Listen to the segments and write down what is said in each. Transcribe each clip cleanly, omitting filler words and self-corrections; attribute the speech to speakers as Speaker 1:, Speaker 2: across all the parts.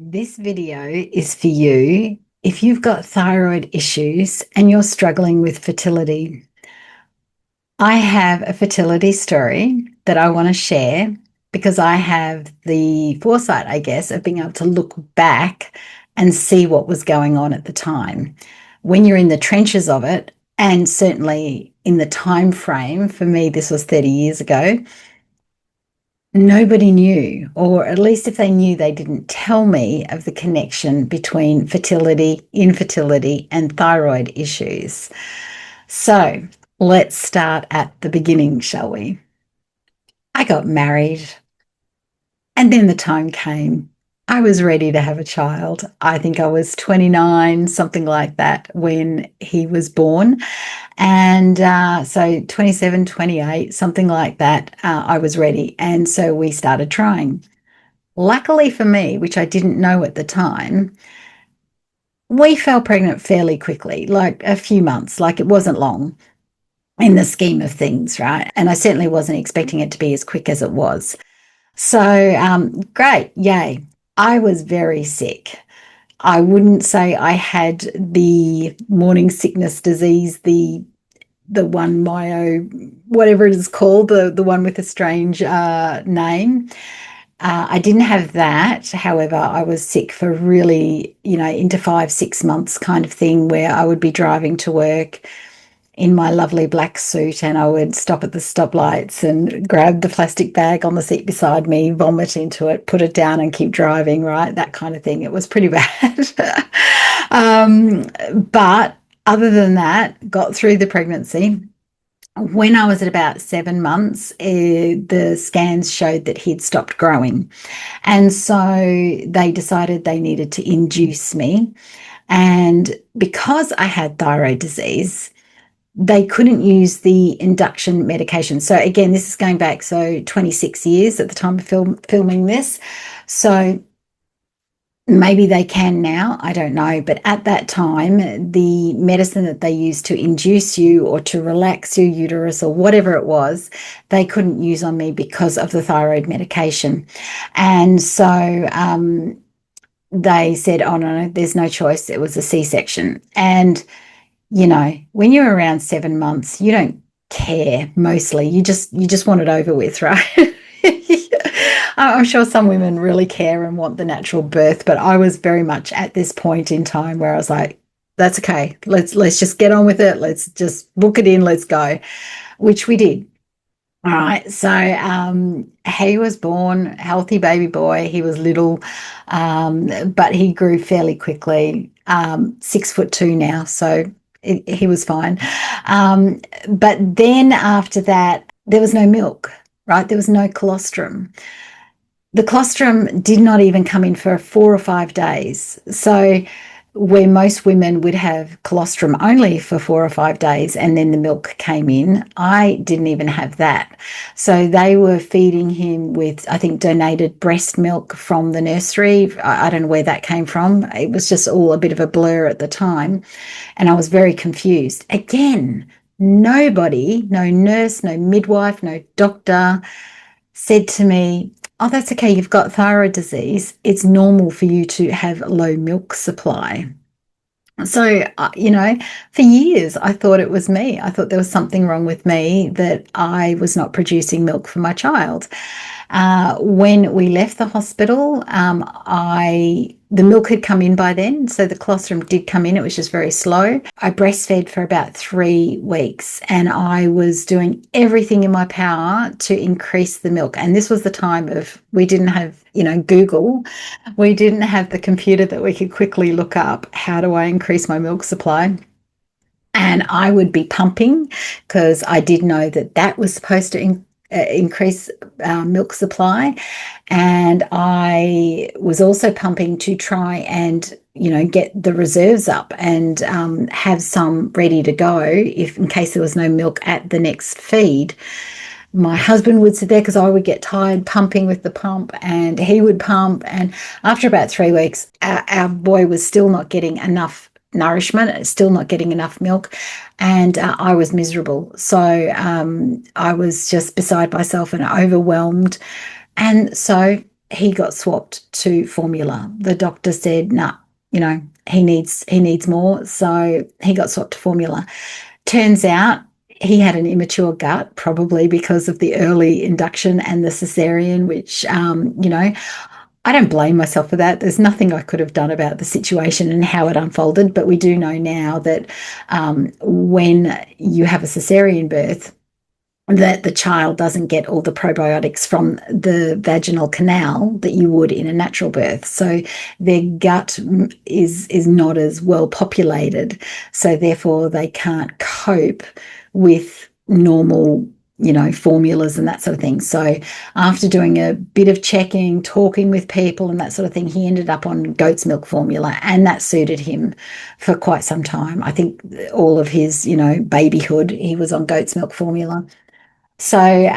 Speaker 1: This video is for you if you've got thyroid issues and you're struggling with fertility. I have a fertility story that I want to share because I have the foresight, I guess, of being able to look back and see what was going on at the time. When you're in the trenches of it, and certainly in the time frame, for me, this was 30 years ago, nobody knew, or at least if they knew, they didn't tell me of the connection between fertility, infertility, and thyroid issues. So let's start at the beginning, shall we? I got married, and then the time came. I was ready to have a child. I think I was 29, something like that, when he was born. And so 27, 28, something like that, I was ready. And so we started trying. Luckily for me, which I didn't know at the time, we fell pregnant fairly quickly, like a few months, like it wasn't long in the scheme of things, right? And I certainly wasn't expecting it to be as quick as it was. So great, yay. I was very sick. I wouldn't say I had the morning sickness disease, the one myo, whatever it is called, the one with a strange name. I didn't have that. However, I was sick for really, into 5, 6 months kind of thing, where I would be driving to work in my lovely black suit and I would stop at the stoplights and grab the plastic bag on the seat beside me, vomit into it, put it down and keep driving, right? That kind of thing. It was pretty bad. But other than that, got through the pregnancy. When I was at about 7 months, the scans showed that he'd stopped growing. And so they decided they needed to induce me. And because I had thyroid disease, they couldn't use the induction medication. So again, this is going back 26 years at the time of filming this. So maybe they can now, I don't know. But at that time, the medicine that they used to induce you or to relax your uterus or whatever it was, they couldn't use on me because of the thyroid medication. And so they said, oh, no, there's no choice. It was a C-section. And when you're around 7 months, you don't care mostly. You just want it over with, right? I'm sure some women really care and want the natural birth, but I was very much at this point in time where I was like, that's okay. Let's just get on with it. Let's just book it in. Let's go, which we did. All right. So he was born, healthy baby boy. He was little, but he grew fairly quickly. 6'2" now, so he was fine. But then after that, there was no milk, right? There was no colostrum. The colostrum did not even come in for 4 or 5 days. So where most women would have colostrum only for 4 or 5 days and then the milk came in, I didn't even have that. So they were feeding him with, I think, donated breast milk from the nursery. I don't know where that came from. It was just all a bit of a blur at the time. And I was very confused. Again, nobody, no nurse, no midwife, no doctor said to me, oh, that's okay, you've got thyroid disease. It's normal for you to have low milk supply. So, for years, I thought it was me. I thought there was something wrong with me, that I was not producing milk for my child. When we left the hospital, the milk had come in by then, so the colostrum did come in. It was just very slow. I breastfed for about 3 weeks, and I was doing everything in my power to increase the milk. And this was the time of, we didn't have, Google. We didn't have the computer that we could quickly look up, how do I increase my milk supply? And I would be pumping, because I did know that that was supposed to increase milk supply. And I was also pumping to try and, get the reserves up and have some ready to go if in case there was no milk at the next feed. My husband would sit there because I would get tired pumping with the pump, and he would pump. And after about 3 weeks, our boy was still not getting enough nourishment, still not getting enough milk, and I was miserable. So I was just beside myself and overwhelmed. And so he got swapped to formula. The doctor said, nah, he needs more. So he got swapped to formula. Turns out he had an immature gut, probably because of the early induction and the cesarean, which, I don't blame myself for that. There's nothing I could have done about the situation and how it unfolded. But we do know now that when you have a cesarean birth, that the child doesn't get all the probiotics from the vaginal canal that you would in a natural birth. So their gut is not as well populated. So therefore they can't cope with normal, formulas and that sort of thing. So after doing a bit of checking, talking with people and that sort of thing, he ended up on goat's milk formula, and that suited him for quite some time. I think all of his, babyhood, he was on goat's milk formula. So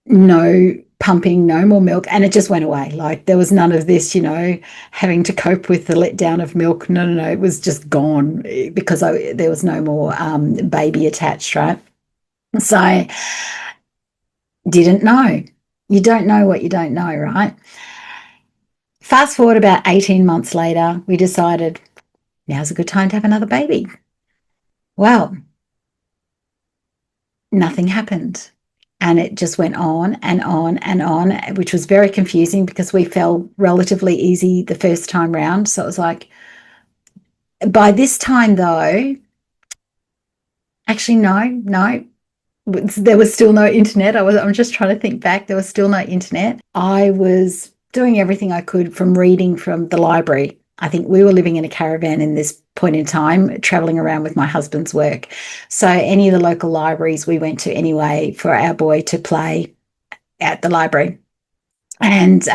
Speaker 1: no pumping, no more milk, and it just went away. Like there was none of this, having to cope with the letdown of milk. No, no, no, it was just gone because there was no more baby attached, right? So I didn't know. You don't know what you don't know, right? Fast forward about 18 months later, we decided now's a good time to have another baby. Well, nothing happened. And it just went on and on and on, which was very confusing because we fell relatively easy the first time round. So it was like, by this time though, actually, no, there was still no internet. I'm just trying to think back. There was still no internet. I was doing everything I could, from reading from the library. I think we were living in a caravan in this point in time, traveling around with my husband's work. So any of the local libraries we went to anyway for our boy to play at the library. And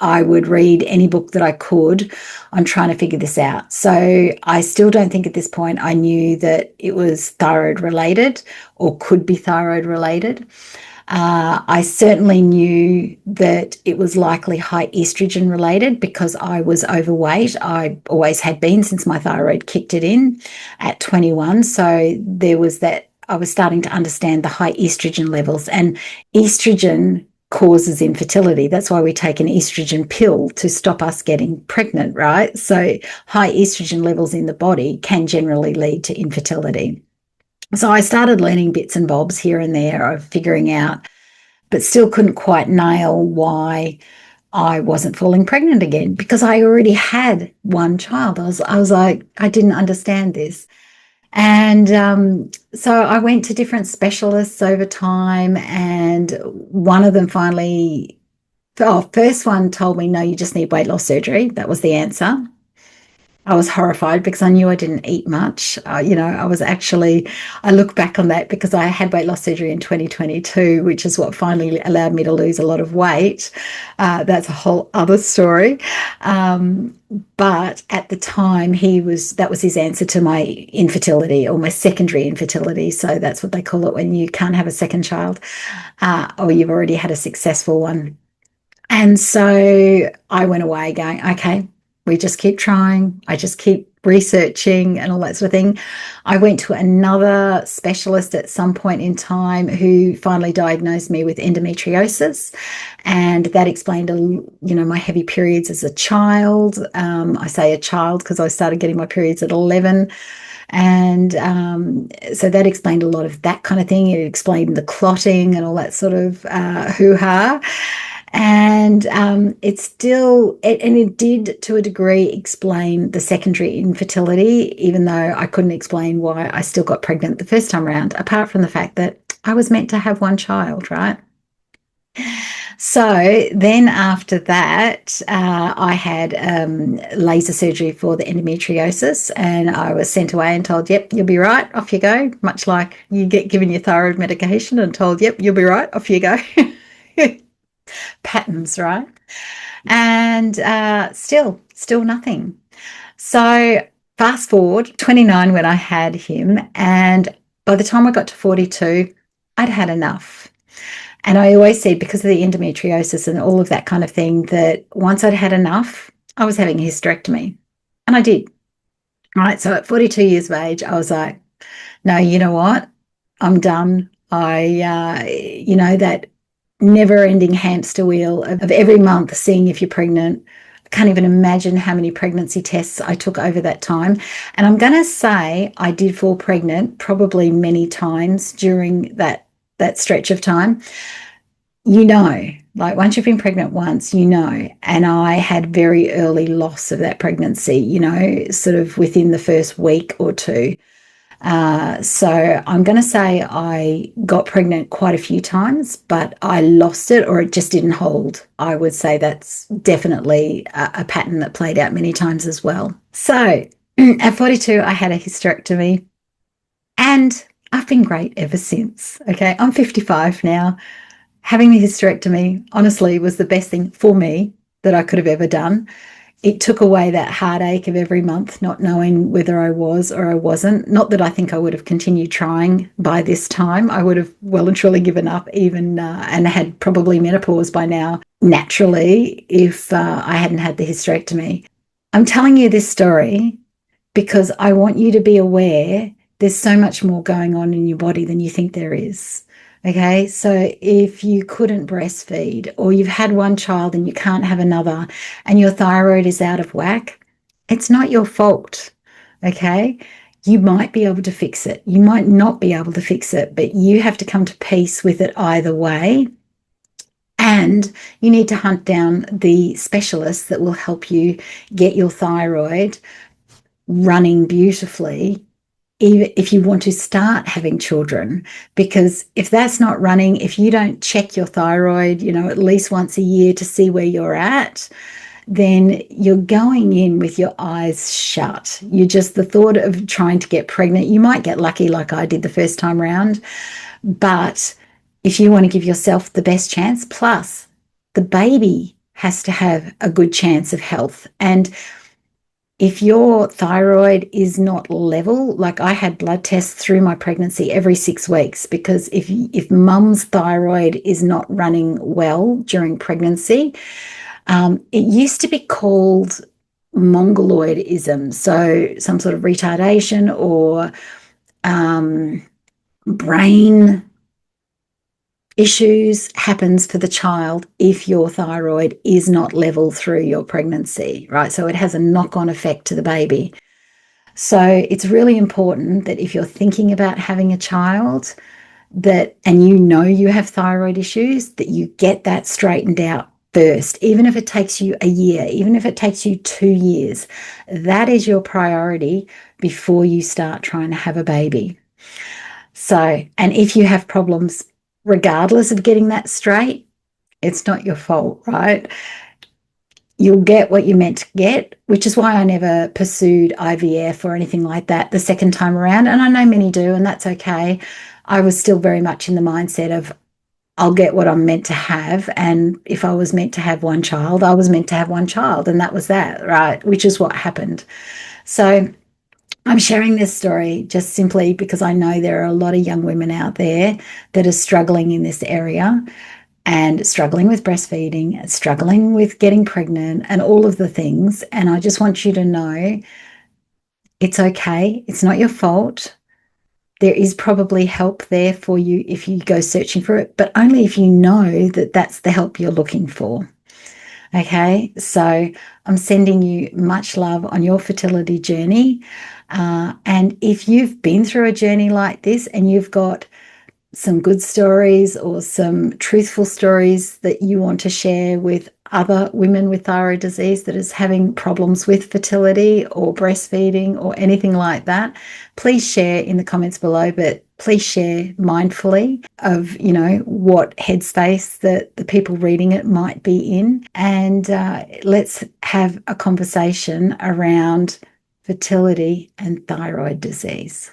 Speaker 1: I would read any book that I could on trying to figure this out. So I still don't think at this point I knew that it was thyroid related or could be thyroid related. I certainly knew that it was likely high estrogen related because I was overweight. I always had been since my thyroid kicked it in at 21. So there was that. I was starting to understand the high estrogen levels, and estrogen causes infertility. That's why we take an estrogen pill to stop us getting pregnant, right? So high estrogen levels in the body can generally lead to infertility. So I started learning bits and bobs here and there of figuring out, but still couldn't quite nail why I wasn't falling pregnant again, because I already had one child. I was like, I didn't understand this. And so I went to different specialists over time, and one of them first one told me, no, you just need weight loss surgery. That was the answer. I was horrified because I knew I didn't eat much. I look back on that because I had weight loss surgery in 2022, which is what finally allowed me to lose a lot of weight. That's a whole other story. But at the time, that was his answer to my infertility, or my secondary infertility. So that's what they call it when you can't have a second child, or you've already had a successful one. And so I went away going, okay, we just keep trying. I just keep researching and all that sort of thing. I went to another specialist at some point in time who finally diagnosed me with endometriosis. And that explained, my heavy periods as a child. I say a child because I started getting my periods at 11. And so that explained a lot of that kind of thing. It explained the clotting and all that sort of hoo-ha. And it did to a degree explain the secondary infertility, even though I couldn't explain why I still got pregnant the first time around, apart from the fact that I was meant to have one child, right? So then after that, I had laser surgery for the endometriosis, and I was sent away and told, yep, you'll be right, off you go, much like you get given your thyroid medication and told, yep, you'll be right, off you go. Patterns, right? And still nothing. So fast forward 29 when I had him, and by the time I got to 42, I'd had enough. And I always said, because of the endometriosis and all of that kind of thing, that once I'd had enough, I was having a hysterectomy. And I did. Right. So at 42 years of age, I was like, no, you know what? I'm done. That never-ending hamster wheel of every month seeing if you're pregnant. I can't even imagine how many pregnancy tests I took over that time. And I'm going to say I did fall pregnant probably many times during that stretch of time. Like once you've been pregnant once, and I had very early loss of that pregnancy, sort of within the first week or two. So I'm going to say I got pregnant quite a few times, but I lost it or it just didn't hold. I would say that's definitely a pattern that played out many times as well. So at 42, I had a hysterectomy and I've been great ever since. Okay, I'm 55 now. Having the hysterectomy, honestly, was the best thing for me that I could have ever done. It took away that heartache of every month not knowing whether I was or I wasn't. Not that I think I would have continued trying by this time. I would have well and truly given up even and had probably menopause by now naturally if I hadn't had the hysterectomy. I'm telling you this story because I want you to be aware there's so much more going on in your body than you think there is. Okay, so if you couldn't breastfeed or you've had one child and you can't have another and your thyroid is out of whack, it's not your fault. Okay, you might be able to fix it. You might not be able to fix it, but you have to come to peace with it either way. And you need to hunt down the specialists that will help you get your thyroid running beautifully even if you want to start having children, because if that's not running, if you don't check your thyroid, at least once a year to see where you're at, then you're going in with your eyes shut. The thought of trying to get pregnant, you might get lucky like I did the first time around, but if you want to give yourself the best chance, plus the baby has to have a good chance of health. And if your thyroid is not level, like I had blood tests through my pregnancy every 6 weeks, because if mum's thyroid is not running well during pregnancy, it used to be called mongoloidism, so some sort of retardation or brain issues happens for the child if your thyroid is not level through your pregnancy, right? So it has a knock-on effect to the baby. So it's really important that if you're thinking about having a child and you have thyroid issues, that you get that straightened out first, even if it takes you a year, even if it takes you 2 years. That is your priority before you start trying to have a baby. So, and if you have problems regardless of getting that straight, it's not your fault, right? You'll get what you're meant to get, which is why I never pursued IVF or anything like that the second time around. And I know many do, and that's okay. I was still very much in the mindset of I'll get what I'm meant to have. And if I was meant to have one child, I was meant to have one child. And that was that, right? Which is what happened. So I'm sharing this story just simply because I know there are a lot of young women out there that are struggling in this area and struggling with breastfeeding, struggling with getting pregnant and all of the things. And I just want you to know it's okay. It's not your fault. There is probably help there for you if you go searching for it, but only if you know that that's the help you're looking for. Okay, so I'm sending you much love on your fertility journey. And if you've been through a journey like this and you've got some good stories or some truthful stories that you want to share with other women with thyroid disease that is having problems with fertility or breastfeeding or anything like that, please share in the comments below, but please share mindfully of, what headspace that the people reading it might be in. And let's have a conversation around fertility and thyroid disease.